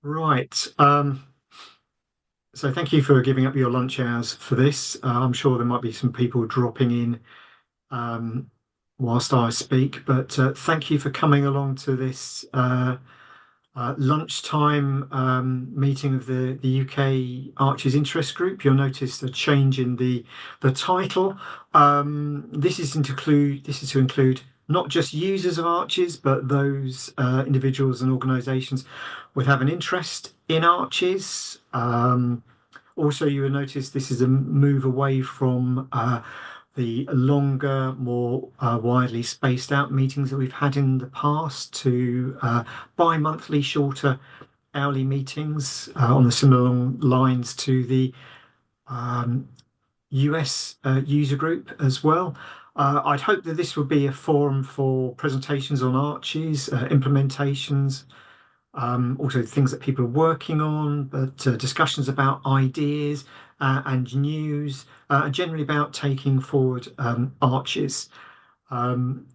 Right. So thank you for giving up your lunch hours for this. I'm sure there might be some people dropping in um, whilst I speak, but thank you for coming along to this lunchtime meeting of the UK Archers Interest Group. You'll notice a change in the title. This is to include not just users of arches, but those individuals and organisations would have an interest in arches. Also, you will notice this is a move away from the longer, more widely spaced out meetings that we've had in the past to bi-monthly, shorter hourly meetings on the similar lines to the um, US user group as well. I'd hope that this would be a forum for presentations on arches, implementations, also things that people are working on, but discussions about ideas and news, and generally about taking forward arches. Um,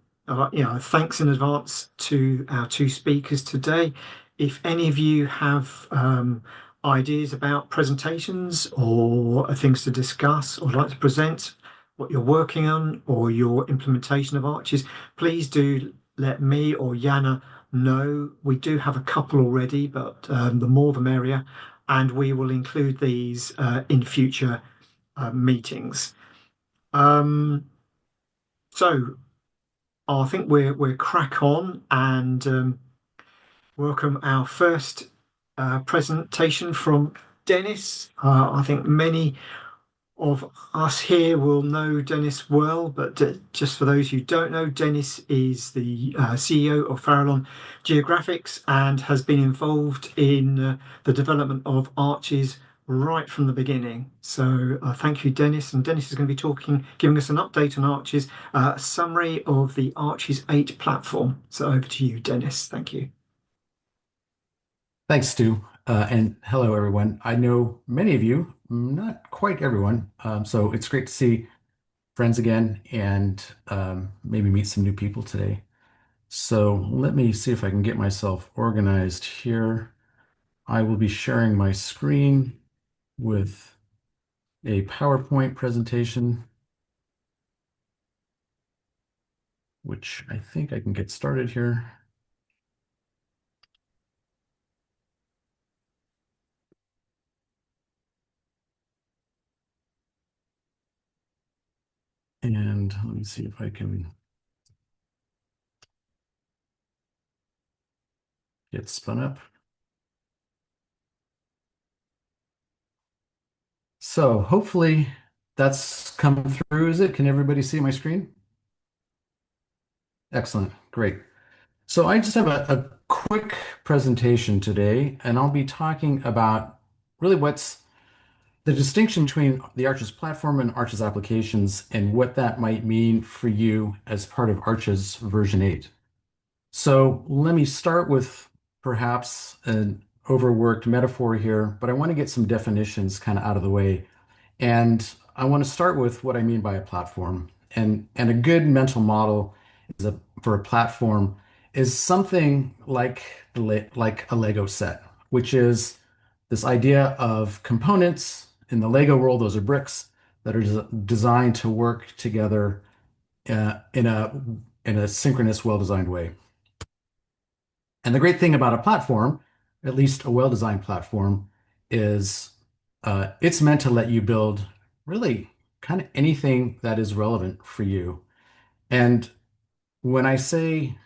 Thanks in advance to our two speakers today. If any of you have ideas about presentations or things to discuss or like to present what you're working on or your implementation of arches, please do let me or Jana know. We do have a couple already, but the more the merrier, and we will include these in future meetings. Um, so I think we're crack on and welcome our first presentation from Dennis. I think many of us here will know Dennis well, but just for those who don't know, Dennis is the CEO of Farallon Geographics and has been involved in the development of arches right from the beginning. So thank you, Dennis. And Dennis is going to be giving us an update on arches, a summary of the Arches 8 platform. So over to you, Dennis. Thank you. Thanks, Stu. And hello, everyone. I know many of you, not quite everyone. So it's great to see friends again and maybe meet some new people today. So let me see if I can get myself organized here. I will be sharing my screen with a PowerPoint presentation, which I think I can get started here. And let me see if I can get spun up. So hopefully that's come through. Is it? Can everybody see my screen? Excellent. Great. So I just have a quick presentation today, and I'll be talking about really what's the distinction between the Arches platform and Arches applications and what that might mean for you as part of Arches version 8. So let me start with perhaps an overworked metaphor here, but I want to get some definitions kind of out of the way. And I want to start with what I mean by a platform. And a good mental model for a platform is something like like a Lego set, which is this idea of components in the Lego world. Those are bricks that are designed to work together in a synchronous, well-designed way. And the great thing about a platform, at least a well-designed platform, is it's meant to let you build really kind of anything that is relevant for you. And when I say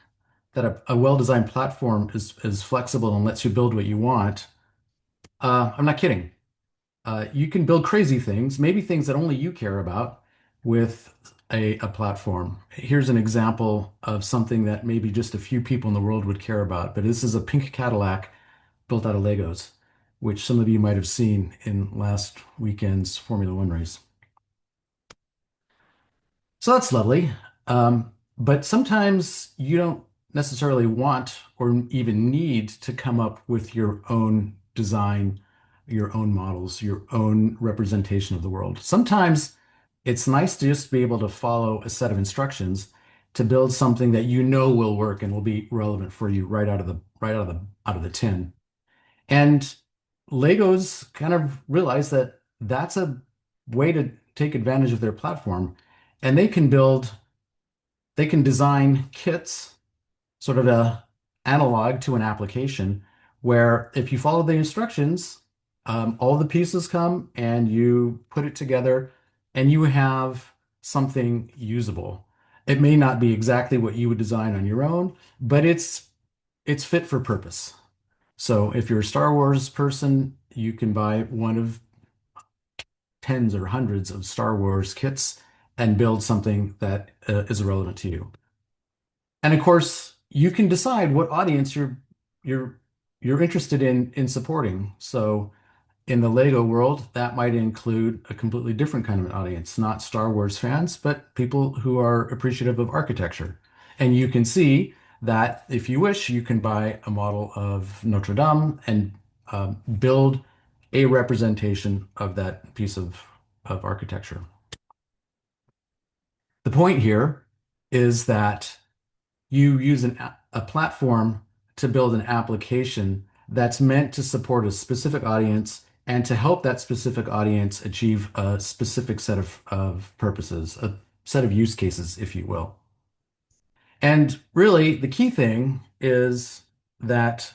that a well-designed platform is flexible and lets you build what you want, I'm not kidding. You can build crazy things, maybe things that only you care about with a platform. Here's an example of something that maybe just a few people in the world would care about, but this is a pink Cadillac built out of Legos, which some of you might have seen in last weekend's Formula One race. So that's lovely. But sometimes you don't necessarily want or even need to come up with your own design, your own models, your own representation of the world. Sometimes it's nice to just be able to follow a set of instructions to build something that you know will work and will be relevant for you right out of the tin. And Legos kind of realized that that's a way to take advantage of their platform. And they can design kits, sort of a analog to an application, where if you follow the instructions, all the pieces come and you put it together and you have something usable. It may not be exactly what you would design on your own, but it's fit for purpose. So if you're a Star Wars person, you can buy one of tens or hundreds of Star Wars kits and build something that is relevant to you. And of course, you can decide what audience you're you're interested in supporting. So in the Lego world, that might include a completely different kind of an audience, not Star Wars fans, but people who are appreciative of architecture. And you can see that if you wish, you can buy a model of Notre Dame and build a representation of that piece of architecture. The point here is that you use a platform to build an application that's meant to support a specific audience and to help that specific audience achieve a specific set of purposes, a set of use cases, if you will. And really, the key thing is that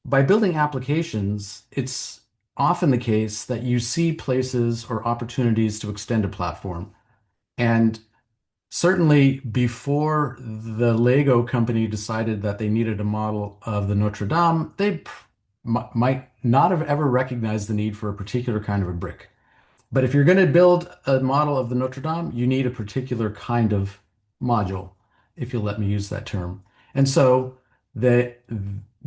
by building applications, it's often the case that you see places or opportunities to extend a platform. And certainly before the Lego company decided that they needed a model of the Notre Dame, they might not have ever recognized the need for a particular kind of a brick. But if you're going to build a model of the Notre Dame, you need a particular kind of module, if you'll let me use that term. And so they,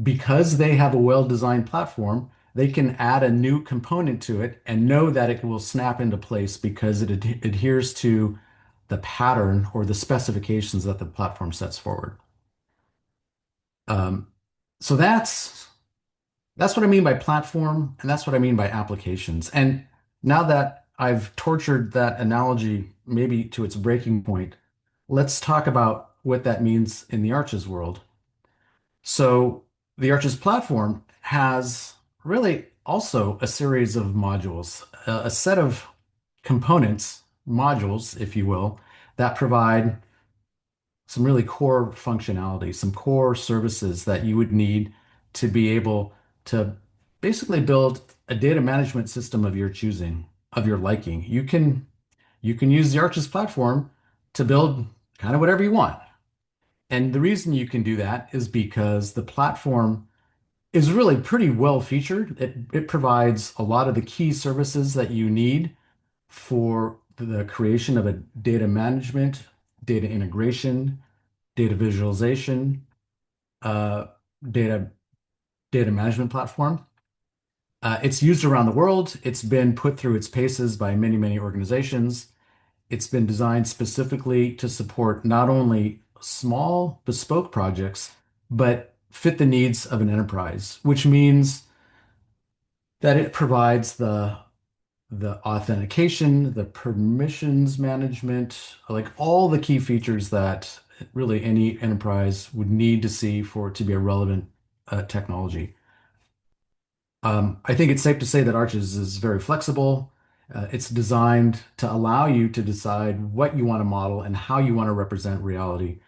because they have a well-designed platform, they can add a new component to it and know that it will snap into place because it adheres to the pattern or the specifications that the platform sets forward. Um, so that's what I mean by platform, and that's what I mean by applications. And now that I've tortured that analogy maybe to its breaking point, let's talk about what that means in the Arches world. So the Arches platform has really also a series of modules, a set of components, modules, if you will, that provide some really core functionality, some core services that you would need to be able to basically build a data management system of your choosing, of your liking. You can use the Arches platform to build kind of whatever you want. And the reason you can do that is because the platform is really pretty well featured. It provides a lot of the key services that you need for the creation of a data management, data integration, data visualization, uh, data data management platform. It's used around the world. It's been put through its paces by many, many organizations. It's been designed specifically to support not only small bespoke projects, but fit the needs of an enterprise, which means that it provides the authentication, the permissions management, like all the key features that really any enterprise would need to see for it to be a relevant technology. I think it's safe to say that Arches is very flexible. It's designed to allow you to decide what you want to model and how you want to represent reality.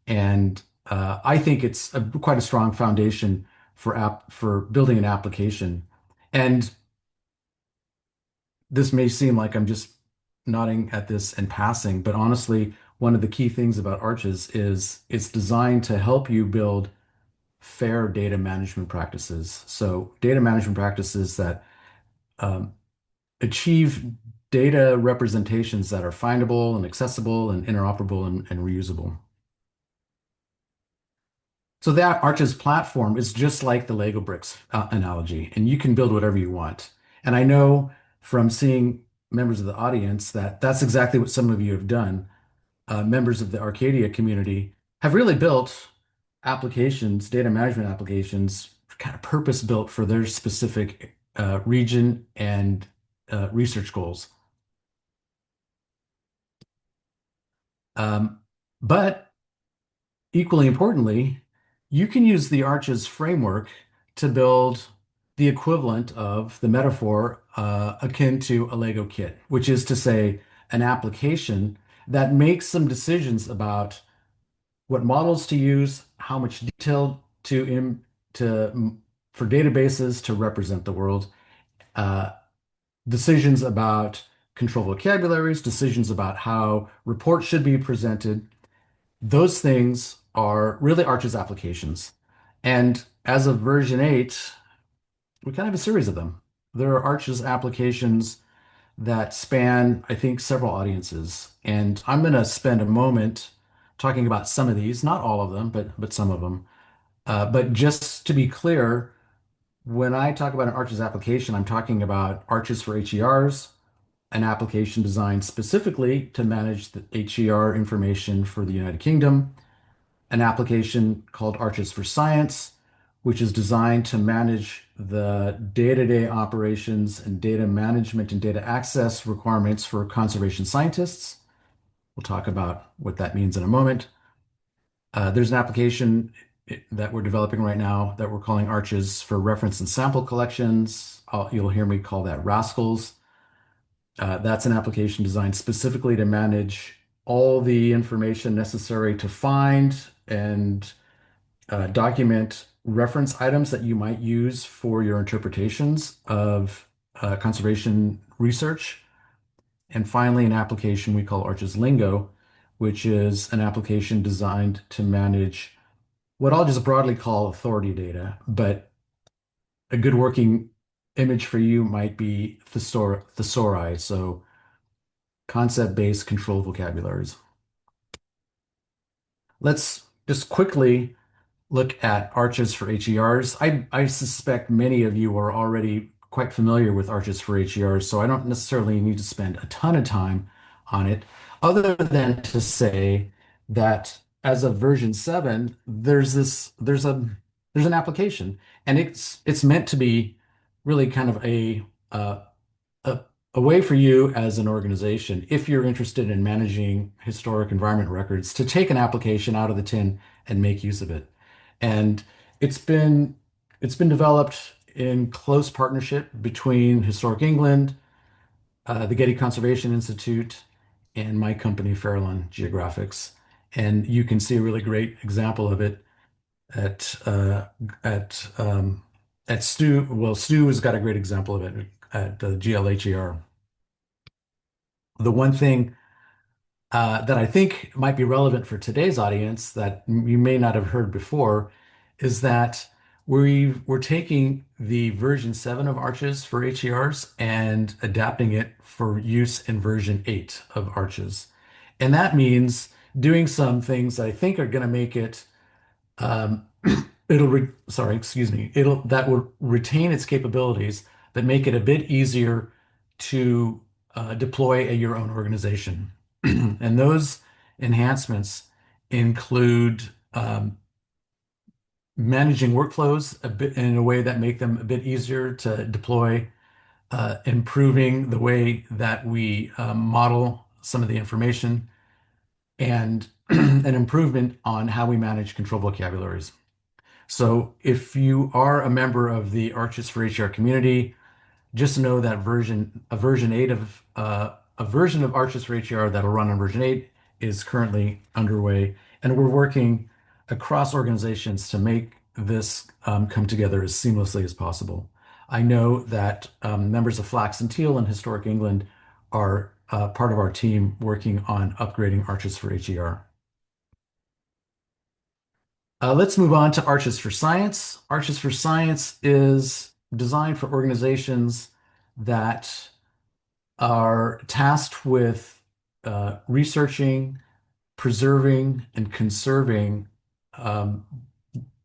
And I think it's quite a strong foundation for building an application. And this may seem like I'm just nodding at this and passing, but honestly, one of the key things about Arches is it's designed to help you build fair data management practices. So data management practices that um, achieve data representations that are findable and accessible and interoperable and reusable. So that Arches platform is just like the Lego bricks analogy, and you can build whatever you want. And I know from seeing members of the audience that that's exactly what some of you have done. Members of the Arcadia community have really built applications, data management applications, kind of purpose built for their specific region and research goals. Um, but equally importantly, you can use the Arches framework to build the equivalent of the metaphor akin to a Lego kit, which is to say, an application that makes some decisions about what models to use, how much detail to for databases to represent the world, uh, decisions about control vocabularies, decisions about how reports should be presented. Those things are really Arch's applications. And as of version 8, we kind of have a series of them. There are Arch's applications that span, I think, several audiences. And I'm going to spend a moment talking about some of these, not all of them, but some of them. But just to be clear, when I talk about an Arches application, I'm talking about Arches for HERs, an application designed specifically to manage the HER information for the United Kingdom, an application called Arches for Science, which is designed to manage the day-to-day operations and data management and data access requirements for conservation scientists. We'll talk about what that means in a moment. There's an application that we're developing right now that we're calling Arches for reference and sample collections. You'll hear me call that Rascals. That's an application designed specifically to manage all the information necessary to find and document reference items that you might use for your interpretations of conservation research. And finally, an application we call Arches Lingo, which is an application designed to manage what I'll just broadly call authority data, but a good working image for you might be thesauri, so concept-based control vocabularies. Let's just quickly look at arches for HERs. I suspect many of you are already quite familiar with arches for HERs, so I don't necessarily need to spend a ton of time on it, other than to say that as of version 7, there's an application, and it's meant to be really kind of a, a way for you as an organization, if you're interested in managing historic environment records, to take an application out of the tin and make use of it. And it's been it's been developed in close partnership between Historic England, the Getty Conservation Institute, and my company, Farallon Geographics. And you can see a really great example of it at at Stu. Well, Stu has got a great example of it at GLHER. The one thing that I think might be relevant for today's audience that you may not have heard before is that we're taking the version 7 of Arches for HERs and adapting it for use in version 8 of Arches. And that means doing some things that I think are going to make it um, sorry, excuse me, it'll that will retain its capabilities, but make it a bit easier to deploy at your own organization. And those enhancements include managing workflows a bit in a way that make them a bit easier to deploy, improving the way that we model some of the information, and an improvement on how we manage control vocabularies. So if you are a member of the Arches for HR community, just know that a version of Arches for HR that'll run on version 8 is currently underway, and we're working across organizations to make this come together as seamlessly as possible. I know that members of Flax and Teal in Historic England are part of our team working on upgrading Arches for HER. Let's move on to Arches for Science. Arches for Science is designed for organizations that are tasked with researching, preserving, and conserving um,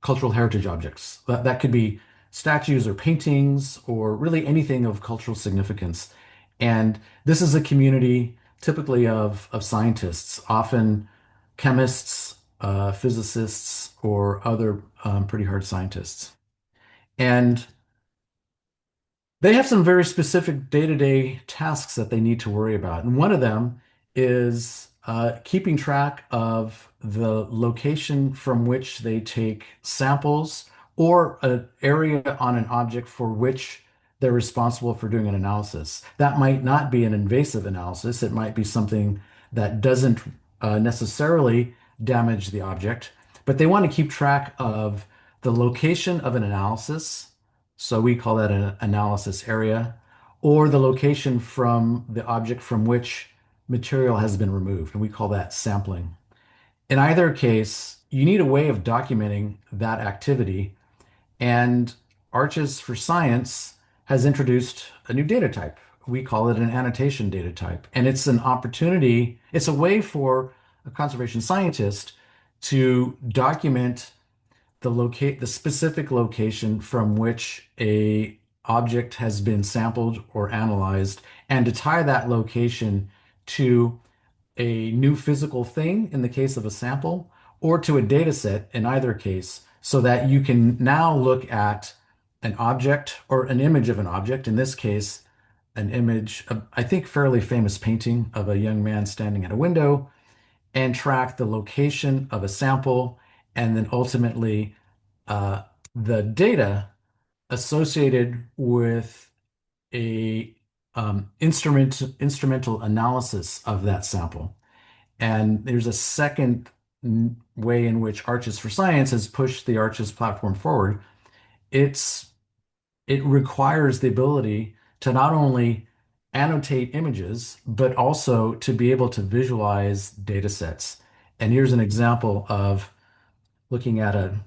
cultural heritage objects. That could be statues or paintings or really anything of cultural significance. And this is a community typically of scientists, often chemists, physicists, or other pretty hard scientists. And they have some very specific day-to-day tasks that they need to worry about. And one of them is keeping track of the location from which they take samples or an area on an object for which they're responsible for doing an analysis. That might not be an invasive analysis. It might be something that doesn't necessarily damage the object, but they want to keep track of the location of an analysis. So we call that an analysis area, or the location from the object from which material has been removed, and we call that sampling. In either case, you need a way of documenting that activity, and Arches for Science has introduced a new data type. We call it an annotation data type, and it's an opportunity, it's a way for a conservation scientist to document the specific location from which a object has been sampled or analyzed, and to tie that location to a new physical thing in the case of a sample, or to a data set in either case, so that you can now look at an object or an image of an object, in this case, an image of, I think, fairly famous painting of a young man standing at a window, and track the location of a sample, and then ultimately uh, the data associated with a instrumental analysis of that sample. And there's a second way in which Arches for Science has pushed the Arches platform forward. It's it requires the ability to not only annotate images, but also to be able to visualize data sets. And here's an example of looking at in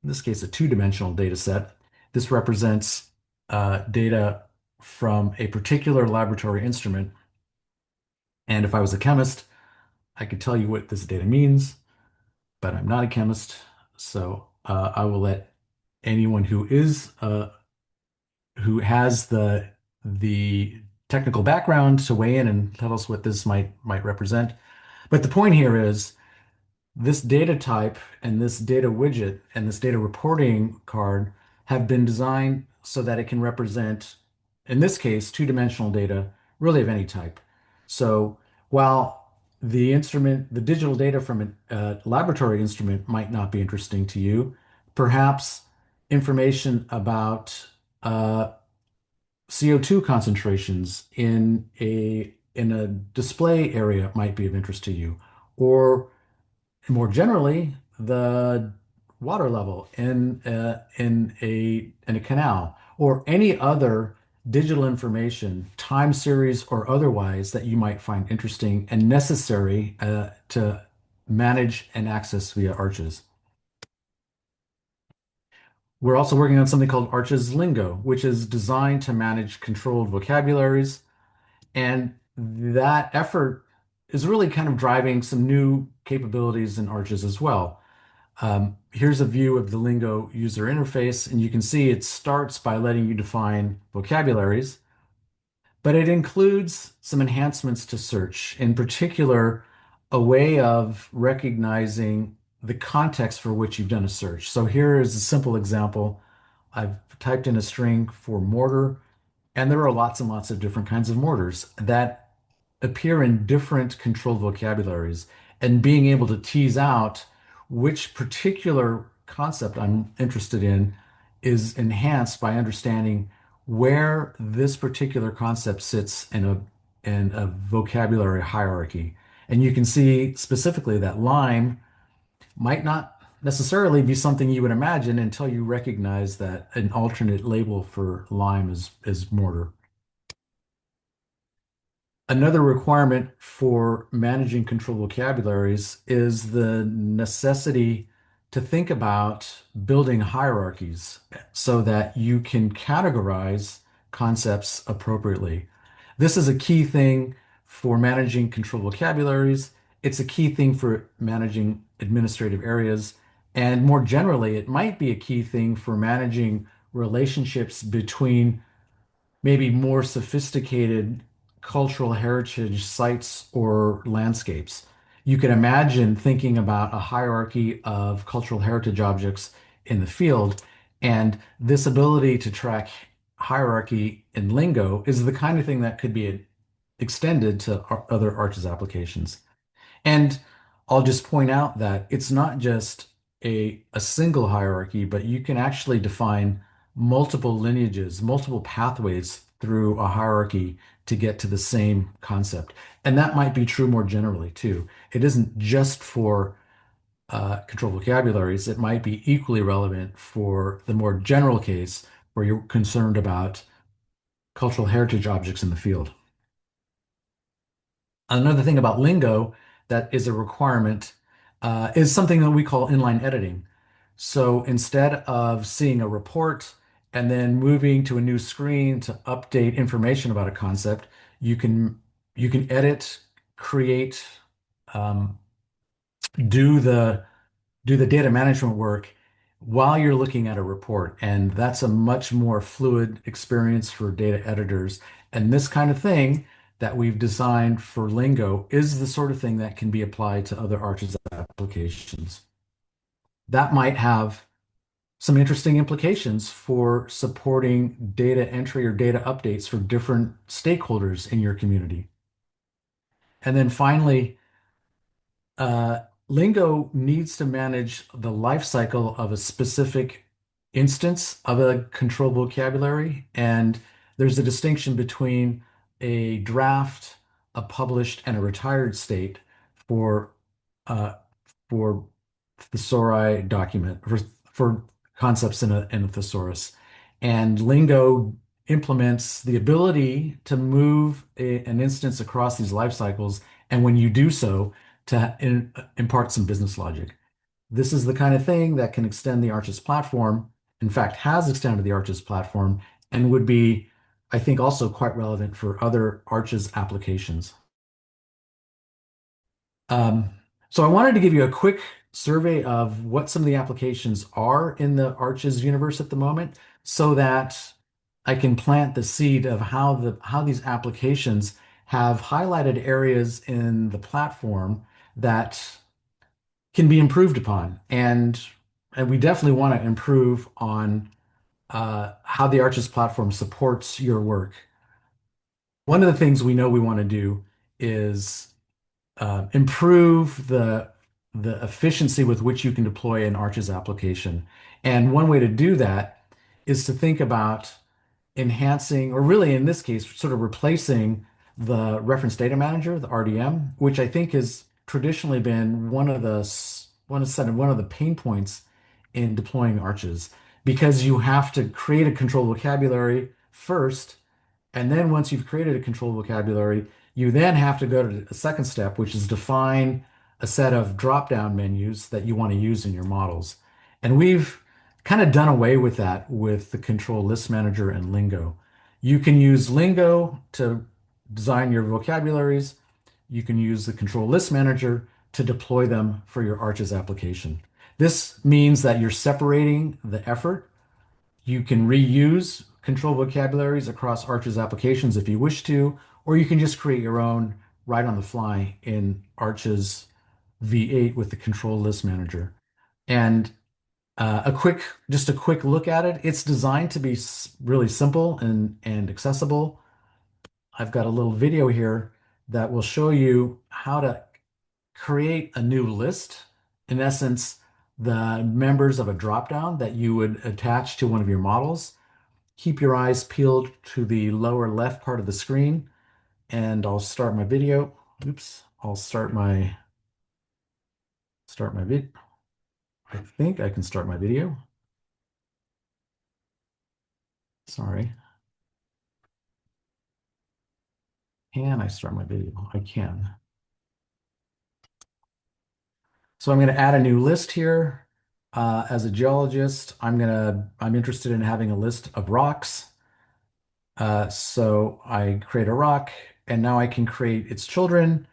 this case, a two-dimensional data set. This represents data from a particular laboratory instrument. And if I was a chemist, I could tell you what this data means, but I'm not a chemist. So I will let anyone who has the technical background to weigh in and tell us what this might represent. But the point here is this data type and this data widget and this data reporting card have been designed so that it can represent, in this case, two-dimensional data, really of any type. So while the digital data from a laboratory instrument might not be interesting to you, perhaps information about CO2 concentrations in a display area might be of interest to you, or more generally, the water level in a canal, or any other digital information, time series or otherwise, that you might find interesting and necessary to manage and access via Arches. We're also working on something called Arches Lingo, which is designed to manage controlled vocabularies. And that effort is really kind of driving some new capabilities in Arches as well. Here's a view of the Lingo user interface, and you can see it starts by letting you define vocabularies, but it includes some enhancements to search, in particular, a way of recognizing the context for which you've done a search. So here is a simple example. I've typed in a string for mortar, and there are lots and lots of different kinds of mortars that appear in different controlled vocabularies, and being able to tease out which particular concept I'm interested in is enhanced by understanding where this particular concept sits in a vocabulary hierarchy. And you can see specifically that lime might not necessarily be something you would imagine until you recognize that an alternate label for lime is mortar. Another requirement for managing controlled vocabularies is the necessity to think about building hierarchies so that you can categorize concepts appropriately. This is a key thing for managing controlled vocabularies. It's a key thing for managing administrative areas. And more generally, it might be a key thing for managing relationships between maybe more sophisticated cultural heritage sites or landscapes. You can imagine thinking about a hierarchy of cultural heritage objects in the field, and this ability to track hierarchy in Lingo is the kind of thing that could be extended to other Arches applications. And I'll just point out that it's not just a single hierarchy, but you can actually define multiple lineages, multiple pathways through a hierarchy to get to the same concept. And that might be true more generally too. It isn't just for control vocabularies. It might be equally relevant for the more general case where you're concerned about cultural heritage objects in the field. Another thing about lingo that is a requirement is something that we call inline editing. So instead of seeing a report and then moving to a new screen to update information about a concept, you can you can edit, create, um, do the data management work while you're looking at a report. And that's a much more fluid experience for data editors. And this kind of thing that we've designed for Lingo is the sort of thing that can be applied to other Arches applications. That might have some interesting implications for supporting data entry or data updates for different stakeholders in your community. And then finally, Lingo needs to manage the life cycle of a specific instance of a control vocabulary, and there's a distinction between a draft, a published, and a retired state for uh, for thesauri document for concepts in a thesaurus. And Lingo implements the ability to move an instance across these life cycles, and when you do so, to impart some business logic. This is the kind of thing that can extend the Arches platform, in fact, has extended the Arches platform, and would be, I think, also quite relevant for other Arches applications. Um, so I wanted to give you a quick survey of what some of the applications are in the Arches universe at the moment, so that I can plant the seed of how these applications have highlighted areas in the platform that can be improved upon. And we definitely want to improve on how the Arches platform supports your work. One of the things we know we want to do is improve the efficiency with which you can deploy an Arches application. And one way to do that is to think about enhancing, or really in this case, sort of replacing the reference data manager, the RDM, which I think has traditionally been one of the pain points in deploying arches, because you have to create a control vocabulary first, and then once you've created a control vocabulary, you then have to go to a second step, which is define a set of drop-down menus that you want to use in your models. And we've kind of done away with that with the control list manager and Lingo. You can use Lingo to design your vocabularies. You can use the control list manager to deploy them for your Arches application. This means that you're separating the effort. You can reuse control vocabularies across Arches applications if you wish to, or you can just create your own right on the fly in Arches V8 with the control list manager. And just a quick look at it. It's designed to be really simple and accessible. I've got a little video here that will show you how to create a new list. In essence, the members of a dropdown that you would attach to one of your models. Keep your eyes peeled to the lower left part of the screen, and I'll start my video. Oops, I'll start my vid. I think I can start my video. Sorry. Can I start my video? I can. So I'm going to add a new list here. As a geologist, I'm interested in having a list of rocks. So I create a rock, and now I can create its children.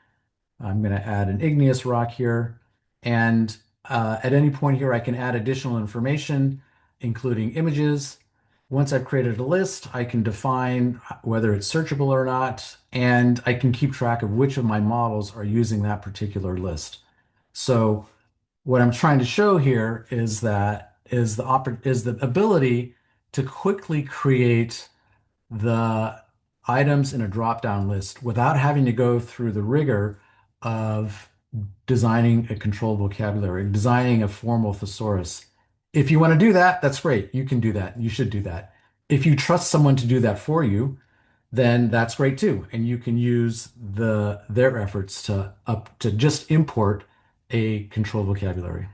I'm going to add an igneous rock here. And at any point here, I can add additional information, including images. Once I've created a list, I can define whether it's searchable or not, and I can keep track of which of my models are using that particular list. So what I'm trying to show here is the ability to quickly create the items in a drop-down list without having to go through the rigor of designing a controlled vocabulary, designing a formal thesaurus. If you want to do that, that's great. You can do that. You should do that. If you trust someone to do that for you, then that's great too. And you can use their efforts to just import a controlled vocabulary.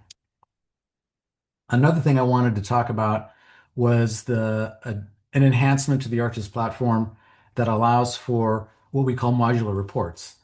Another thing I wanted to talk about was an enhancement to the Arches platform that allows for what we call modular reports.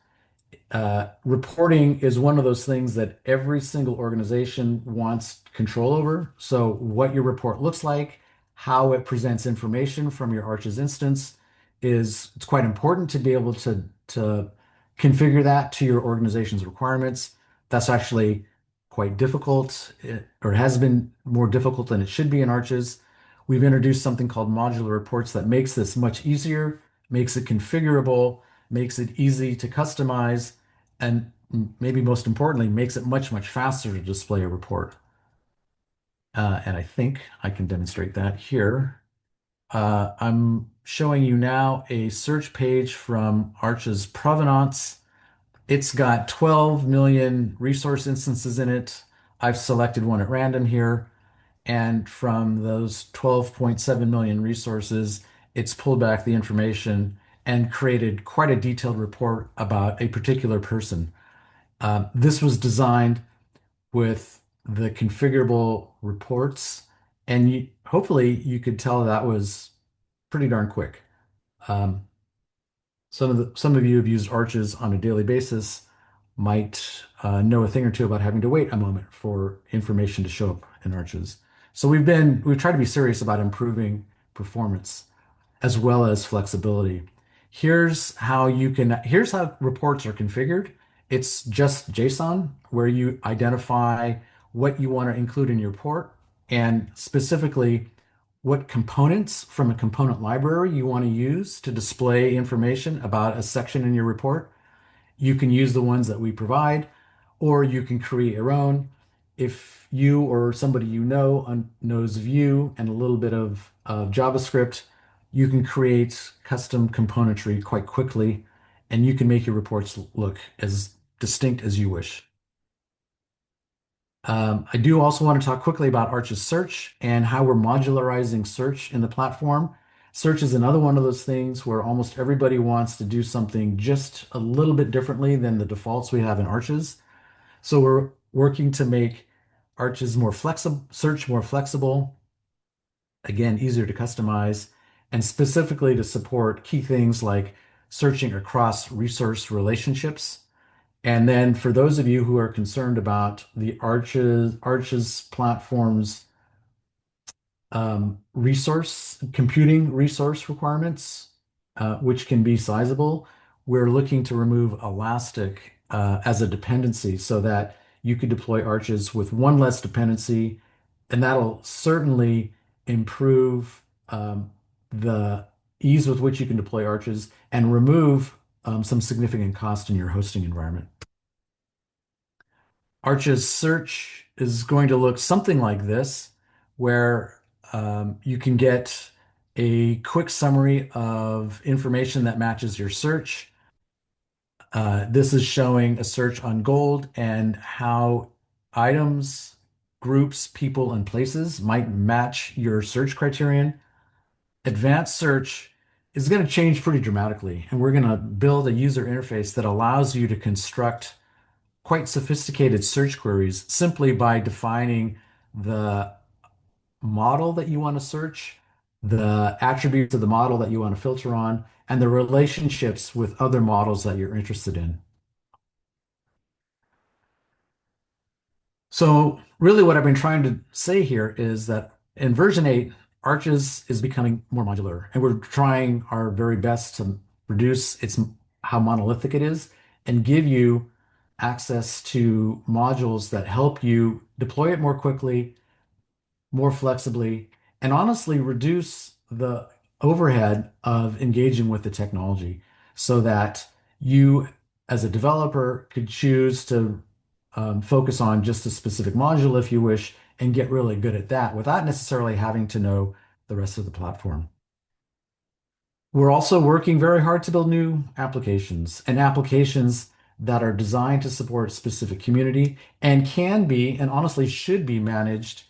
Reporting is one of those things that every single organization wants control over. So what your report looks like, how it presents information from your Arches instance it's quite important to be able to configure that to your organization's requirements. That's actually quite difficult, or has been more difficult than it should be in Arches. We've introduced something called modular reports that makes this much easier, makes it configurable, makes it easy to customize, and maybe most importantly, makes it much, much faster to display a report. And I think I can demonstrate that here. I'm showing you now a search page from Arch's Provenance. It's got 12 million resource instances in it. I've selected one at random here. And from those 12.7 million resources, it's pulled back the information and created quite a detailed report about a particular person. This was designed with the configurable reports, and hopefully you could tell that was pretty darn quick. Um, some of you have used Arches on a daily basis might know a thing or two about having to wait a moment for information to show up in Arches. So we've tried to be serious about improving performance as well as flexibility. Here's how reports are configured. It's just JSON where you identify what you want to include in your report and specifically what components from a component library you want to use to display information about a section in your report. You can use the ones that we provide, or you can create your own. If you or somebody you know knows Vue and a little bit of JavaScript, you can create custom componentry quite quickly, and you can make your reports look as distinct as you wish. I do also want to talk quickly about Arch's search and how we're modularizing search in the platform. Search is another one of those things where almost everybody wants to do something just a little bit differently than the defaults we have in Arches. So we're working to make Arches more flexible, search more flexible, again, easier to customize, and specifically to support key things like searching across resource relationships. And then for those of you who are concerned about the Arches platform's computing resource requirements, which can be sizable, we're looking to remove Elastic as a dependency so that you could deploy Arches with one less dependency, and that'll certainly improve the ease with which you can deploy Arches and remove some significant cost in your hosting environment. Arch's search is going to look something like this, where you can get a quick summary of information that matches your search. This is showing a search on gold and how items, groups, people, and places might match your search criterion. Advanced search is going to change pretty dramatically, and we're going to build a user interface that allows you to construct quite sophisticated search queries simply by defining the model that you want to search, the attributes of the model that you want to filter on, and the relationships with other models that you're interested in. So really what I've been trying to say here is that in version 8, Arches is becoming more modular, and we're trying our very best to reduce how monolithic it is and give you access to modules that help you deploy it more quickly, more flexibly, and honestly reduce the overhead of engaging with the technology so that you, as a developer, could choose to focus on just a specific module if you wish and get really good at that without necessarily having to know the rest of the platform. We're also working very hard to build new applications and applications that are designed to support specific community and can be, and honestly should be managed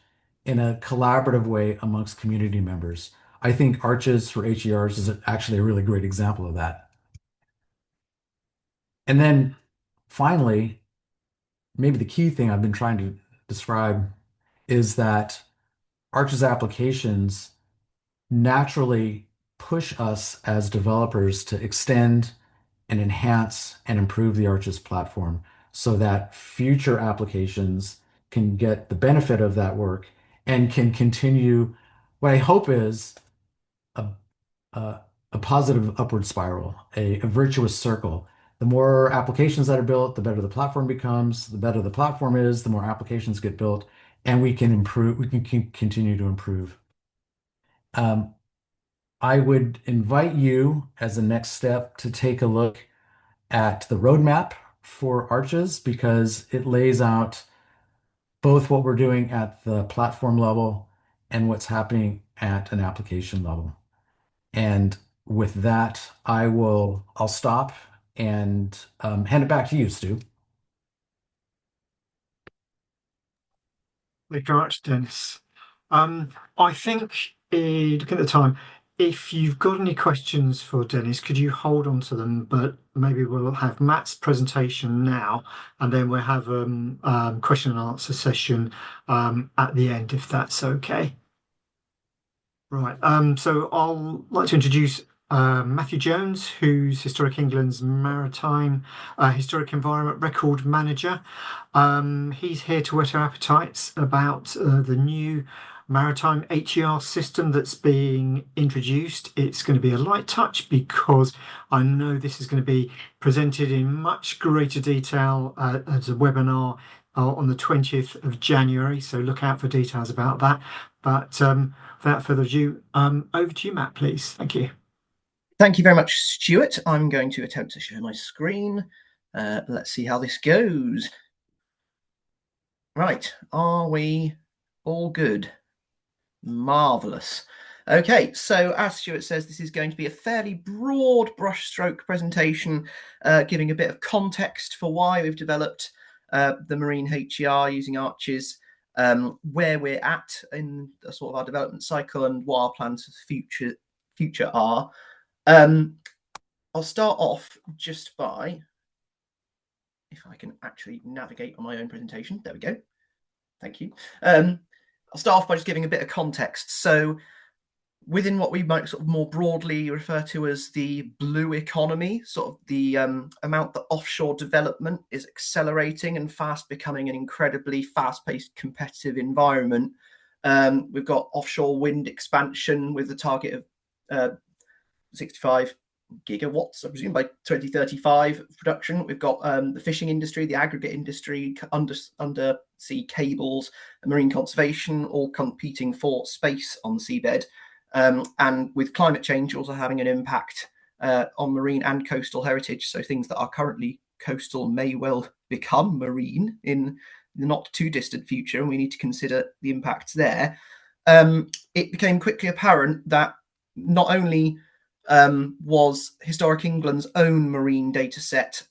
in a collaborative way amongst community members. I think Arches for HERs is actually a really great example of that. And then finally, maybe the key thing I've been trying to describe is that Arch's applications naturally push us as developers to extend and enhance and improve the Arches platform so that future applications can get the benefit of that work and can continue what I hope is a, a, a positive upward spiral, a virtuous circle. The more applications that are built, the better the platform becomes. The better the platform is, the more applications get built, and we can improve, we can continue to improve. Um, I would invite you as a next step to take a look at the roadmap for Arches because it lays out both what we're doing at the platform level and what's happening at an application level. And with that, I'll stop and hand it back to you, Stu. Thank you very much, Dennis. I think, looking at the time, if you've got any questions for Dennis, could you hold on to them? But maybe we'll have Matt's presentation now, and then we'll have question and answer session at the end, if that's okay. Right. So I'll like to introduce Matthew Jones, who's Historic England's Maritime Historic Environment Record Manager. He's here to whet our appetites about the new maritime HER system that's being introduced. It's going to be a light touch because I know this is going to be presented in much greater detail as a webinar on the 20th of January. So look out for details about that. But without further ado, over to you, Matt, please. Thank you. Thank you very much, Stuart. I'm going to attempt to share my screen. Let's see how this goes. Right, are we all good? Marvellous. Okay, so as Stuart says, this is going to be a fairly broad brushstroke presentation, giving a bit of context for why we've developed the marine HER using Arches, where we're at in the sort of our development cycle and what our plans for the future are. I'll start off just by, if I can actually navigate on my own presentation. There we go. Thank you. I'll start off by just giving a bit of context. So within what we might sort of more broadly refer to as the blue economy, sort of the amount that offshore development is accelerating and fast becoming an incredibly fast-paced competitive environment. We've got offshore wind expansion with the target of 65 gigawatts, I presume, by 2035 production. We've got the fishing industry, the aggregate industry, undersea cables, marine conservation, all competing for space on the seabed. And with climate change also having an impact on marine and coastal heritage. So things that are currently coastal may well become marine in the not too distant future, and we need to consider the impacts there. It became quickly apparent that not only was Historic England's own marine data set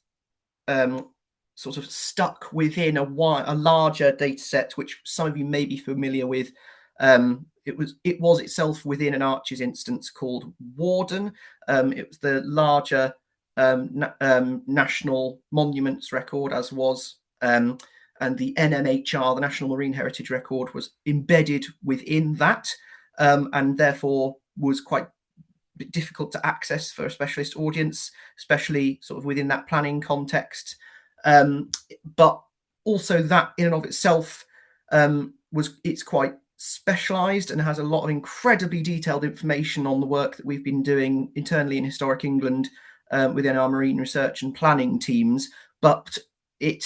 sort of stuck within a larger data set, which some of you may be familiar with. It was itself within an Arches instance called Warden. It was the larger national monuments record, as was, and the NMHR, the National Marine Heritage Record, was embedded within that, and therefore was quite difficult to access for a specialist audience, especially sort of within that planning context. But also that in and of itself it's quite specialized and has a lot of incredibly detailed information on the work that we've been doing internally in Historic England within our marine research and planning teams. But it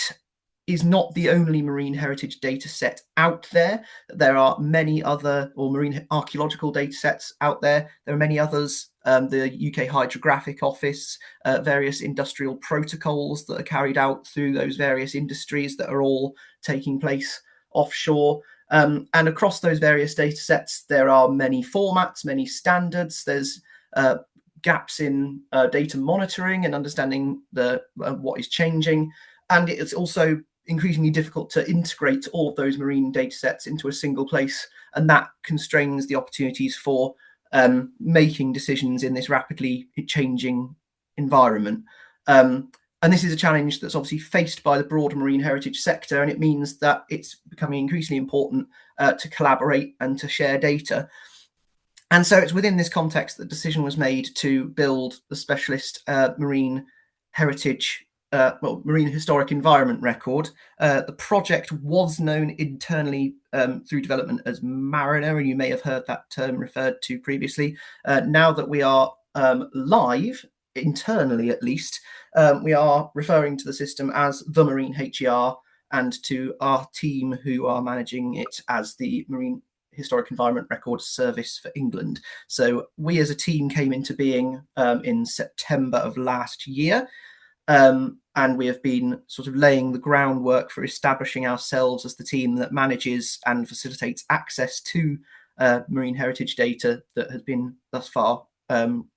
is not the only marine heritage data set out there. There are many other, or marine archaeological data sets out there. There are many others, the UK Hydrographic Office, various industrial protocols that are carried out through those various industries that are all taking place offshore. And across those various data sets, there are many formats, many standards. There's gaps in data monitoring and understanding what is changing. And it's also increasingly difficult to integrate all of those marine data sets into a single place. And that constrains the opportunities for making decisions in this rapidly changing environment. And this is a challenge that's obviously faced by the broader marine heritage sector, and it means that it's becoming increasingly important to collaborate and to share data. And so it's within this context that the decision was made to build the specialist marine heritage, marine historic environment record. The project was known internally through development as Mariner, and you may have heard that term referred to previously. Now that we are live, internally at least, we are referring to the system as the Marine HER, and to our team who are managing it as the Marine Historic Environment Record Service for England. So we as a team came into being in September of last year, and we have been sort of laying the groundwork for establishing ourselves as the team that manages and facilitates access to marine heritage data that has been thus far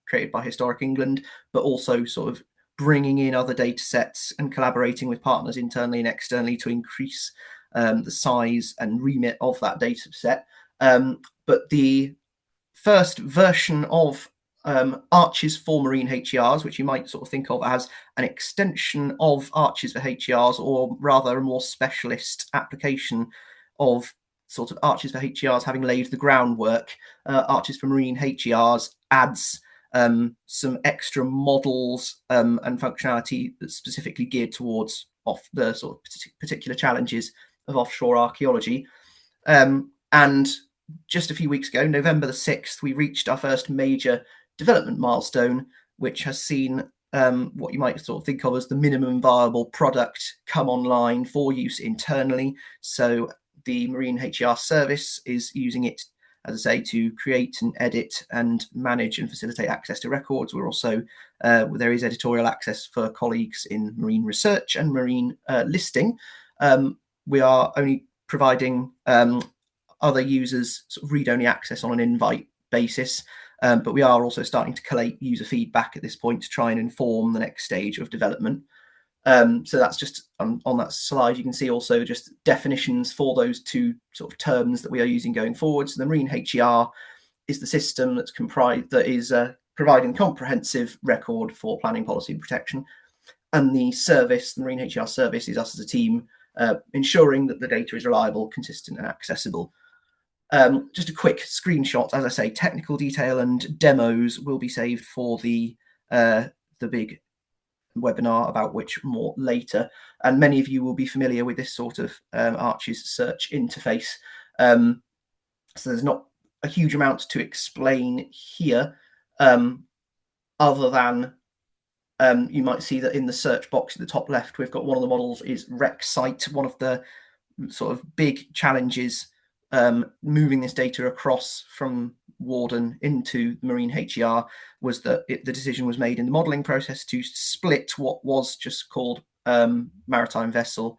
created by Historic England, but also sort of bringing in other data sets and collaborating with partners internally and externally to increase the size and remit of that data set. But the first version of Arches for Marine HERs, which you might sort of think of as an extension of Arches for HERs, or rather a more specialist application of sort of Arches for HERs having laid the groundwork, Arches for Marine HERs adds some extra models and functionality that's specifically geared towards the sort of particular challenges of offshore archaeology. And just a few weeks ago, November the 6th, we reached our first major development milestone, which has seen what you might sort of think of as the minimum viable product come online for use internally. So the Marine HER service is using it, as I say, to create and edit and manage and facilitate access to records. We're also, there is editorial access for colleagues in marine research and marine listing. We are only providing other users sort of read-only access on an invite basis, but we are also starting to collate user feedback at this point to try and inform the next stage of development. So that's just on that slide. You can see also just definitions for those two sort of terms that we are using going forward. So the Marine HER is the system that's comprised, that is providing comprehensive record for planning, policy and protection. And the service, the Marine HER service, is us as a team ensuring that the data is reliable, consistent and accessible. Just a quick screenshot. As I say, technical detail and demos will be saved for the big webinar, about which more later. And many of you will be familiar with this sort of Arches search interface. So there's not a huge amount to explain here, other than you might see that in the search box at the top left, we've got one of the models is RecSite. One of the sort of big challenges moving this data across from Warden into Marine HER was that the decision was made in the modelling process to split what was just called maritime vessel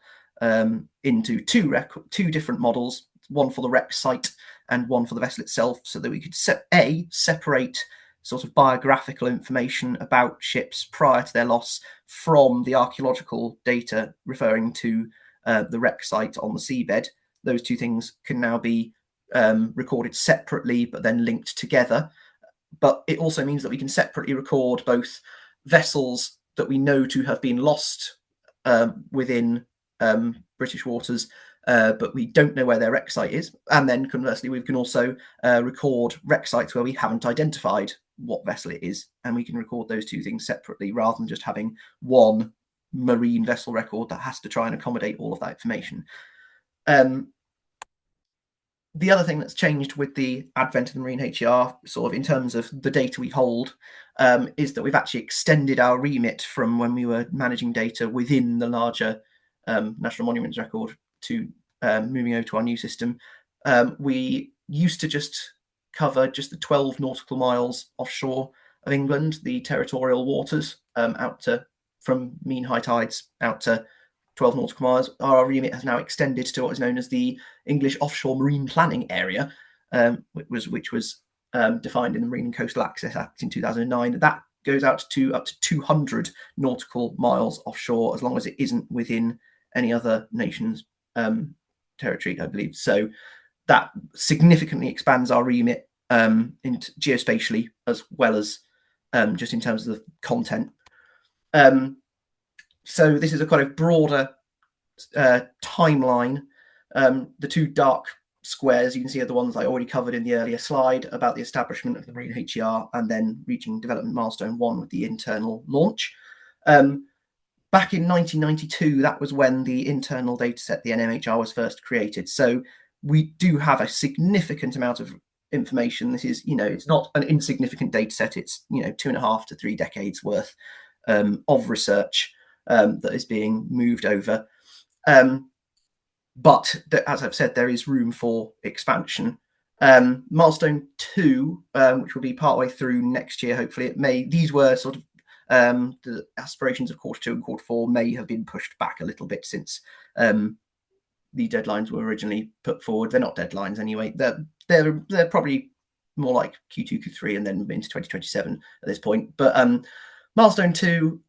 into two different models, one for the wreck site and one for the vessel itself, so that we could separate sort of biographical information about ships prior to their loss from the archaeological data referring to the wreck site on the seabed. Those two things can now be recorded separately, but then linked together. But it also means that we can separately record both vessels that we know to have been lost within British waters, but we don't know where their wreck site is. And then conversely, we can also record wreck sites where we haven't identified what vessel it is, and we can record those two things separately rather than just having one marine vessel record that has to try and accommodate all of that information. The other thing that's changed with the advent of the Marine HER, sort of in terms of the data we hold, is that we've actually extended our remit from when we were managing data within the larger National Monuments Record to moving over to our new system. We used to just cover just the 12 nautical miles offshore of England, the territorial waters, out to, from mean high tides out to 12 nautical miles. Our remit has now extended to what is known as the English Offshore Marine Planning Area, which was defined in the Marine and Coastal Access Act in 2009. That goes out to up to 200 nautical miles offshore, as long as it isn't within any other nation's territory, I believe. So that significantly expands our remit into geospatially, as well as just in terms of the content. So this is a kind of broader timeline. The two dark squares you can see are the ones I already covered in the earlier slide about the establishment of the Marine HER and then reaching development milestone 1 with the internal launch. Back in 1992, that was when the internal dataset, the NMHR, was first created. So we do have a significant amount of information. This is, it's not an insignificant dataset. It's, 2.5 to 3 decades worth of research that is being moved over. But as I've said, there is room for expansion. Milestone 2, which will be partway through next year, hopefully. These were sort of the aspirations of quarter 2 and quarter 4 may have been pushed back a little bit since the deadlines were originally put forward. They're not deadlines anyway. They're probably more like Q2, Q3, and then into 2027 at this point. But milestone 2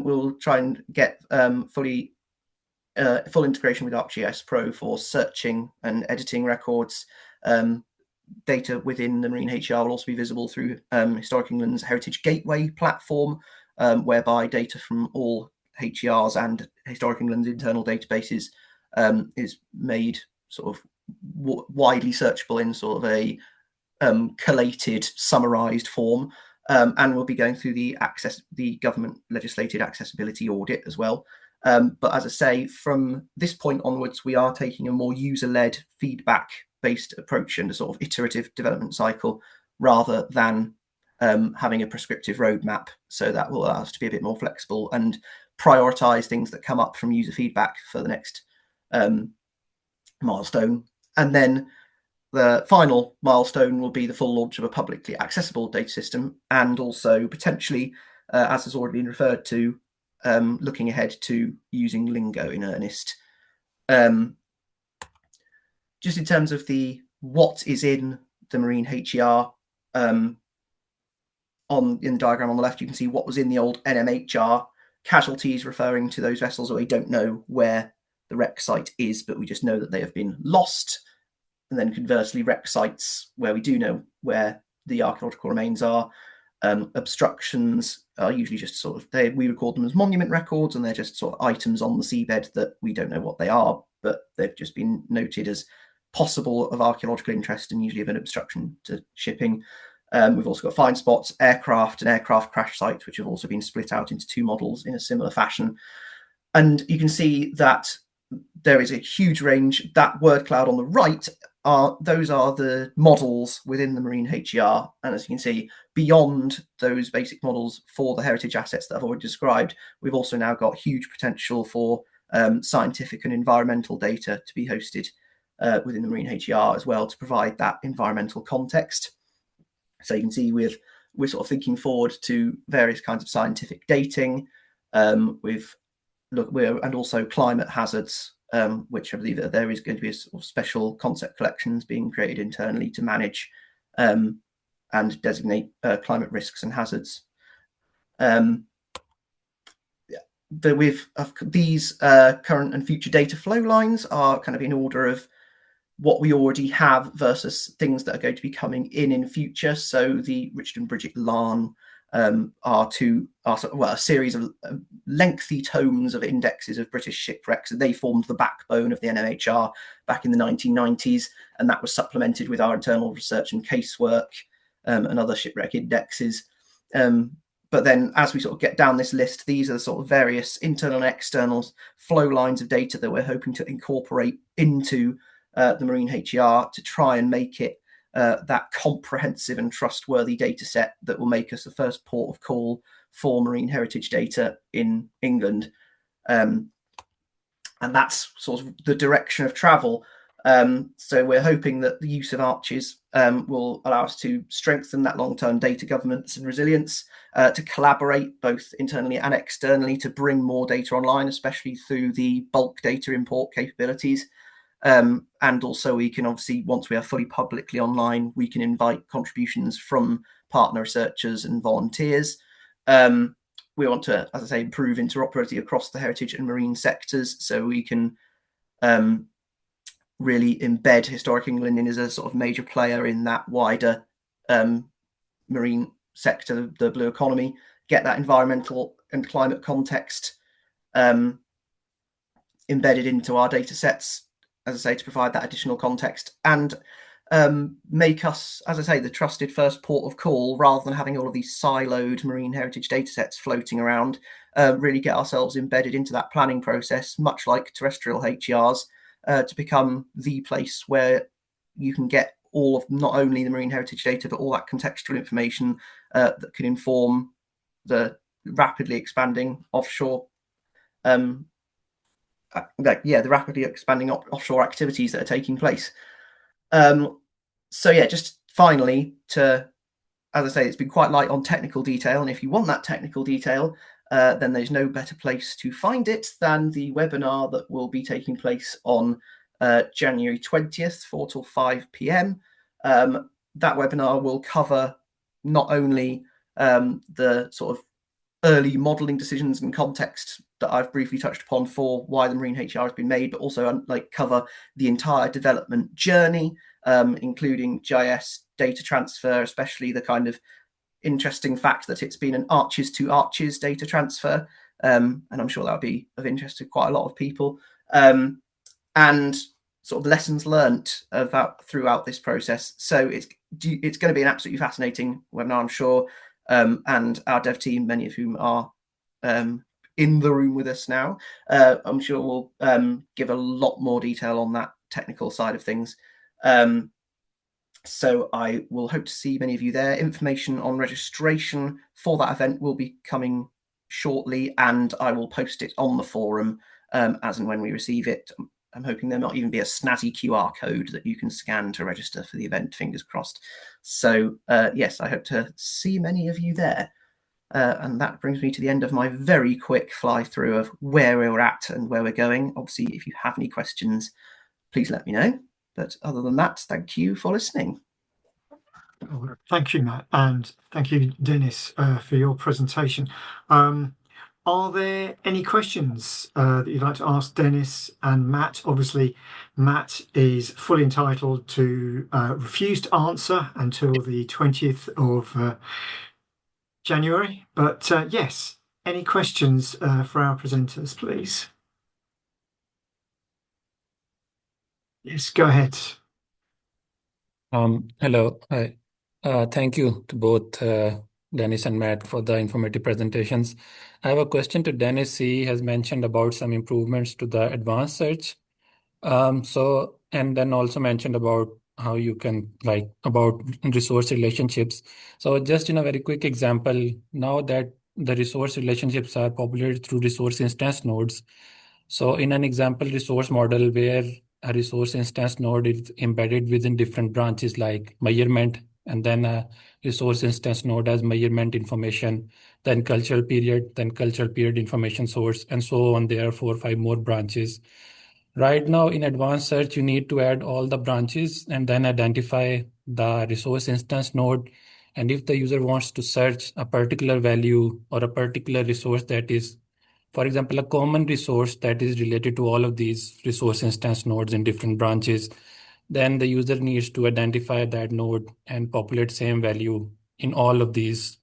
will try and get full integration with ArcGIS Pro for searching and editing records. Data within the Marine HER will also be visible through Historic England's Heritage Gateway platform, whereby data from all HERs and Historic England's internal databases is made sort of widely searchable in sort of a collated, summarized form, and we'll be going through the government legislated accessibility audit as well. But as I say, from this point onwards, we are taking a more user-led, feedback-based approach and a sort of iterative development cycle rather than having a prescriptive roadmap. So that will allow us to be a bit more flexible and prioritize things that come up from user feedback for the next milestone. And then the final milestone will be the full launch of a publicly accessible data system, and also potentially, as has already been referred to, looking ahead to using Lingo in earnest. Just in terms of what is in the Marine HER, in the diagram on the left, you can see what was in the old NMHR. Casualties referring to those vessels where we don't know where the wreck site is, but we just know that they have been lost. And then conversely, wreck sites where we do know where the archaeological remains are. Obstructions are usually just sort of, we record them as monument records, and they're just sort of items on the seabed that we don't know what they are, but they've just been noted as possible of archaeological interest and usually of an obstruction to shipping. We've also got find spots, aircraft and aircraft crash sites, which have also been split out into 2 models in a similar fashion. And you can see that there is a huge range. That word cloud on the right, those are the models within the Marine HER. And as you can see, beyond those basic models for the heritage assets that I've already described, we've also now got huge potential for scientific and environmental data to be hosted within the Marine HER as well, to provide that environmental context. So you can see we're sort of thinking forward to various kinds of scientific dating, and also climate hazards, which I believe that there is going to be a sort of special concept collections being created internally to manage and designate climate risks and hazards. These current and future data flow lines are kind of in order of what we already have versus things that are going to be coming in future. So the Richard and Bridget Larn are a series of lengthy tomes of indexes of British shipwrecks. They formed the backbone of the NMHR back in the 1990s, and that was supplemented with our internal research and casework and other shipwreck indexes. But then as we sort of get down this list, these are the sort of various internal and external flow lines of data that we're hoping to incorporate into the Marine HER to try and make it that comprehensive and trustworthy data set that will make us the first port of call for marine heritage data in England. And that's sort of the direction of travel. So we're hoping that the use of arches will allow us to strengthen that long-term data governance and resilience, to collaborate both internally and externally to bring more data online, especially through the bulk data import capabilities. And also we can obviously, once we are fully publicly online, we can invite contributions from partner researchers and volunteers. We want to, as I say, improve interoperability across the heritage and marine sectors, so we can really embed Historic England in as a sort of major player in that wider marine sector, the blue economy, get that environmental and climate context embedded into our data sets, as I say, to provide that additional context, and make us, as I say, the trusted first port of call, rather than having all of these siloed marine heritage data sets floating around. Really get ourselves embedded into that planning process, much like terrestrial HERs, to become the place where you can get all of not only the marine heritage data, but all that contextual information that can inform the rapidly expanding offshore the rapidly expanding offshore activities that are taking place. So yeah, just finally, to, as I say, it's been quite light on technical detail, and if you want that technical detail, then there's no better place to find it than the webinar that will be taking place on January 20th, 4 till 5 p.m. That webinar will cover not only the sort of early modelling decisions and context that I've briefly touched upon for why the marine HR has been made, but also like cover the entire development journey, including GIS data transfer, especially the kind of interesting fact that it's been an arches to arches data transfer. And I'm sure that'll be of interest to quite a lot of people. And sort of lessons learnt about throughout this process. So it's going to be an absolutely fascinating webinar, I'm sure. And our dev team, many of whom are in the room with us now, I'm sure will give a lot more detail on that technical side of things. So I will hope to see many of you there. Information on registration for that event will be coming shortly, and I will post it on the forum as and when we receive it. I'm hoping there might even be a snazzy QR code that you can scan to register for the event, fingers crossed. So yes, I hope to see many of you there. And that brings me to the end of my very quick fly through of where we're at and where we're going. Obviously, if you have any questions, please let me know. But other than that, thank you for listening. Thank you, Matt, and thank you, Dennis, for your presentation. Are there any questions that you'd like to ask Dennis and Matt? Obviously, Matt is fully entitled to refuse to answer until the 20th of January. But yes, any questions for our presenters, please? Yes, go ahead. Hello. Hi. Thank you to both Dennis and Matt for the informative presentations. I have a question to Dennis. He has mentioned about some improvements to the advanced search. And then also mentioned about how you can about resource relationships. So just in a very quick example, now that the resource relationships are populated through resource instance nodes. So in an example resource model where a resource instance node is embedded within different branches like measurement, and then a resource instance node as measurement information, then cultural period information source, and so on. There are 4 or 5 more branches. Right now in advanced search, you need to add all the branches and then identify the resource instance node. And if the user wants to search a particular value or a particular resource that is, for example, a common resource that is related to all of these resource instance nodes in different branches, then the user needs to identify that node and populate same value in all of these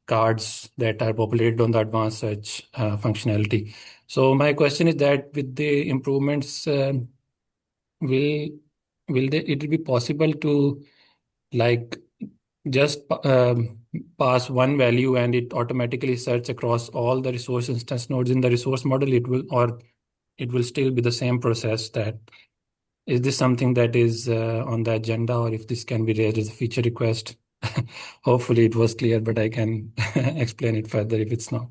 cards that are populated on the advanced search functionality. So my question is that with the improvements, will it be possible to just pass one value and it automatically search across all the resource instance nodes in the resource model? It will still be the same process. That is this something that is on the agenda, or if this can be raised as a feature request? Hopefully it was clear, but I can explain it further if it's not.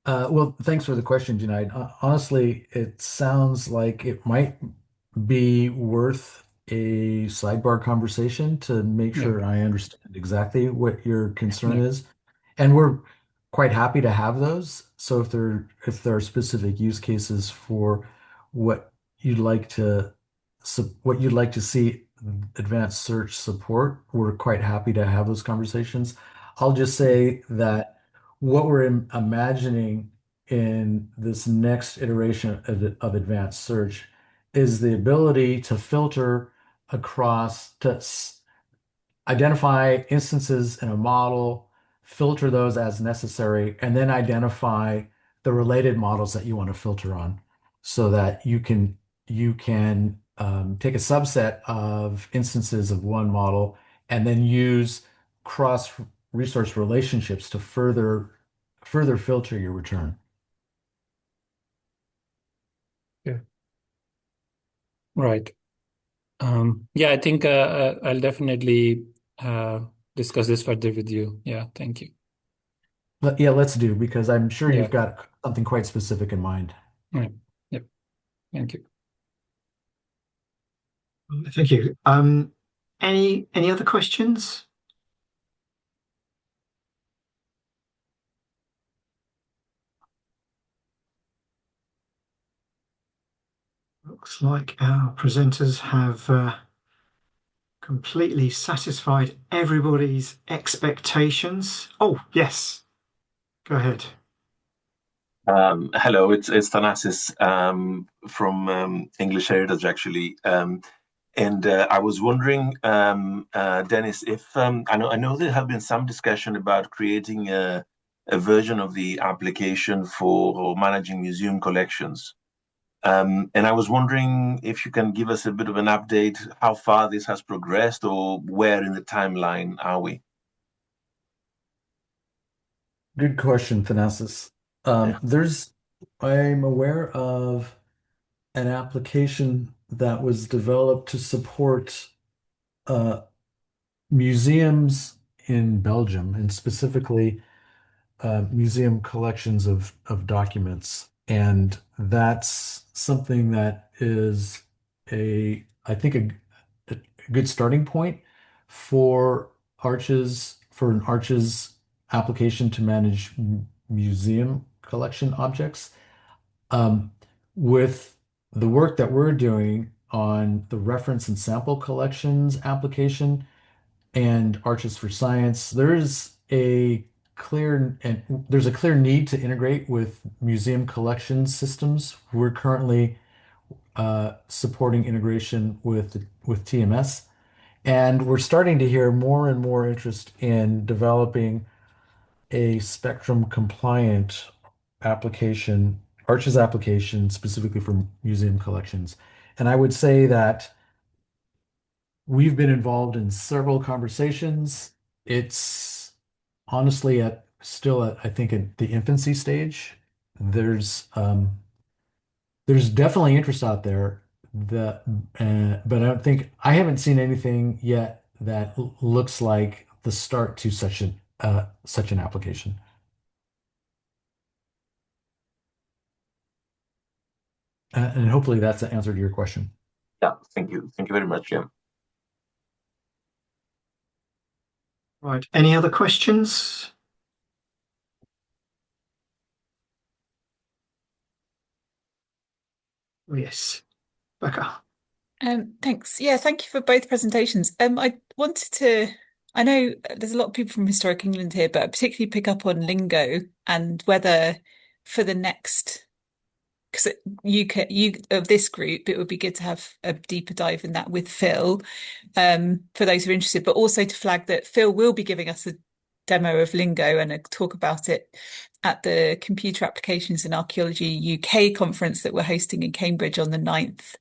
Well, thanks for the question, Junaid. Honestly, it sounds like it might be worth a sidebar conversation to make Yeah. sure I understand exactly what your concern Yeah. is. And we're quite happy to have those. So if there are specific use cases for what you'd like to what you'd like to see advanced search support, we're quite happy to have those conversations. I'll just say that what we're imagining in this next iteration of advanced search is the ability to filter across to identify instances in a model, filter those as necessary, and then identify the related models that you want to filter on so that you can take a subset of instances of one model and then use cross resource relationships to further filter your return. Yeah. Right. Yeah, I think I'll definitely discuss this further with you. Yeah, thank you. Yeah, let's do, because I'm sure Yeah, you've got something quite specific in mind. right. Yep. Thank you. Thank you. Any other questions? Looks like our presenters have completely satisfied everybody's expectations. Oh, yes. Go ahead. Hello, it's Thanasis from English Heritage, actually. And I was wondering, Dennis, if I know there have been some discussion about creating a version of the application for managing museum collections. And I was wondering if you can give us a bit of an update, how far this has progressed, or where in the timeline are we? Good question, Thanasis. Yeah. I'm aware of an application that was developed to support uh, museums in Belgium, and specifically museum collections of documents. And that's something that is I think, a good starting point for an Arches application to manage museum collection objects. With the work that we're doing on the reference and sample collections application and Arches for Science, there's a clear need to integrate with museum collection systems. We're currently supporting integration with TMS, and we're starting to hear more and more interest in developing a spectrum compliant application, Arches application specifically for museum collections. And I would say that we've been involved in several conversations. It's honestly still at, I think, at the infancy stage. There's um, there's definitely interest out there that, but I haven't seen anything yet that looks like the start to such an application. And hopefully that's the answer to your question. Yeah, thank you. Thank you very much. Yeah. Right. Any other questions? Yes. Becca. Thanks. Yeah, thank you for both presentations. I know there's a lot of people from Historic England here, but I particularly pick up on lingo and whether for the next, because you of this group, it would be good to have a deeper dive in that with Phil, for those who are interested, but also to flag that Phil will be giving us a demo of lingo and a talk about it at the Computer Applications in Archaeology UK conference that we're hosting in Cambridge on the 9th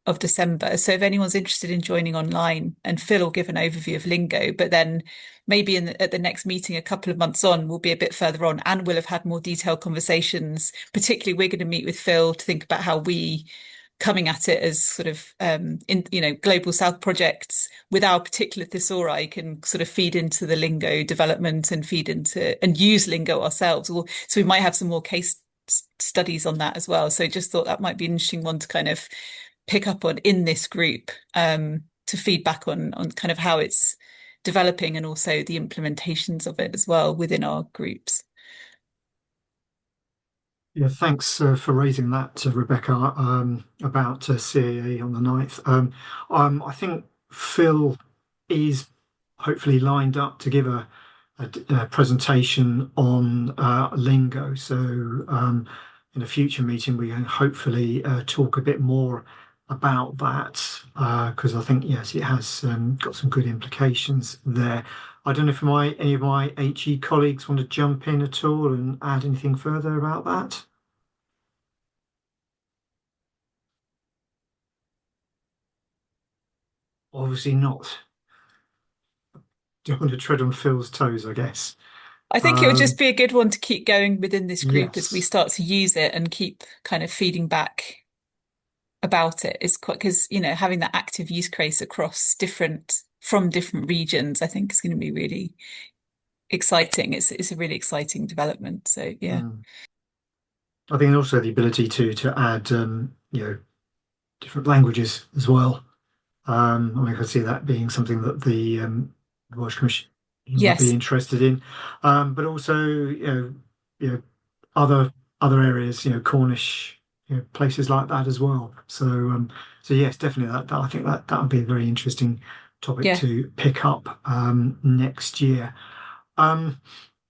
of December. So if anyone's interested in joining online, and Phil will give an overview of lingo, but then maybe at the next meeting a couple of months on, we'll be a bit further on and we'll have had more detailed conversations. Particularly, we're going to meet with Phil to think about how we coming at it as sort of global South projects with our particular thesauri can sort of feed into the lingo development and feed into and use lingo ourselves. So we might have some more case studies on that as well. So just thought that might be an interesting one to kind of pick up on in this group, to feedback on kind of how it's developing and also the implementations of it as well within our groups. Yeah, thanks for raising that, Rebecca, about CAA on the 9th. I think Phil is hopefully lined up to give a presentation on lingo. So in a future meeting, we can hopefully talk a bit more about that because I think, yes, it has got some good implications there. I don't know if any of my HE colleagues want to jump in at all and add anything further about that. Obviously not. Don't want to tread on Phil's toes, I guess. I think it would just Um, be a good one to keep going within this group as we yes. start to use it and keep kind of feeding back about it. Is quite because, having that active use case across from different regions, I think is going to be really exciting. It's a really exciting development. So yeah. Mm. I think also the ability to add different languages as well. I mean, I can see that being something that the Welsh Commission would be Yes. interested in, but also other areas, Cornish, places like that as well. So yes, definitely that I think that would be a very interesting topic Yeah. to pick up next year. Um,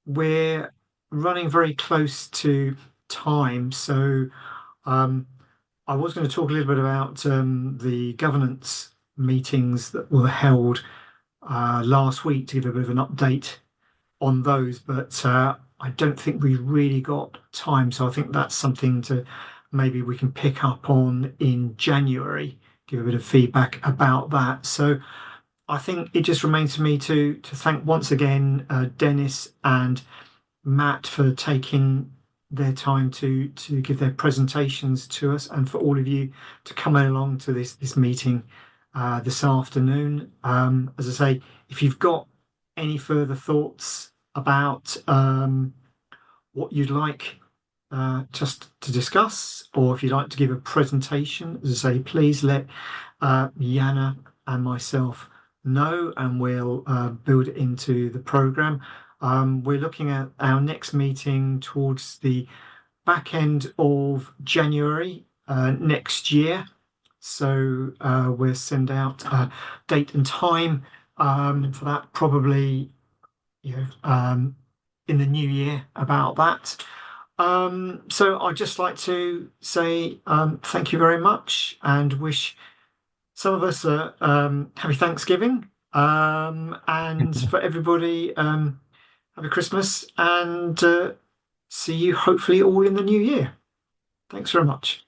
we're running very close to time, so um, I was going to talk a little bit about the governance meetings that were held last week to give a bit of an update on those, but I don't think we really got time. So I think that's something to maybe we can pick up on in January, give a bit of feedback about that. So I think it just remains for me to thank once again Dennis and Matt for taking their time to give their presentations to us, and for all of you to come along to this meeting this afternoon. As I say, if you've got any further thoughts about what you'd like just to discuss, or if you'd like to give a presentation, as I say, please let Jana and myself know, and we'll build it into the program. We're looking at our next meeting towards the back end of January next year. So we'll send out a date and time for that, probably in the new year about that. So I'd just like to say thank you very much and wish some of us a happy Thanksgiving. And for everybody, happy Christmas and see you hopefully all in the new year. Thanks very much.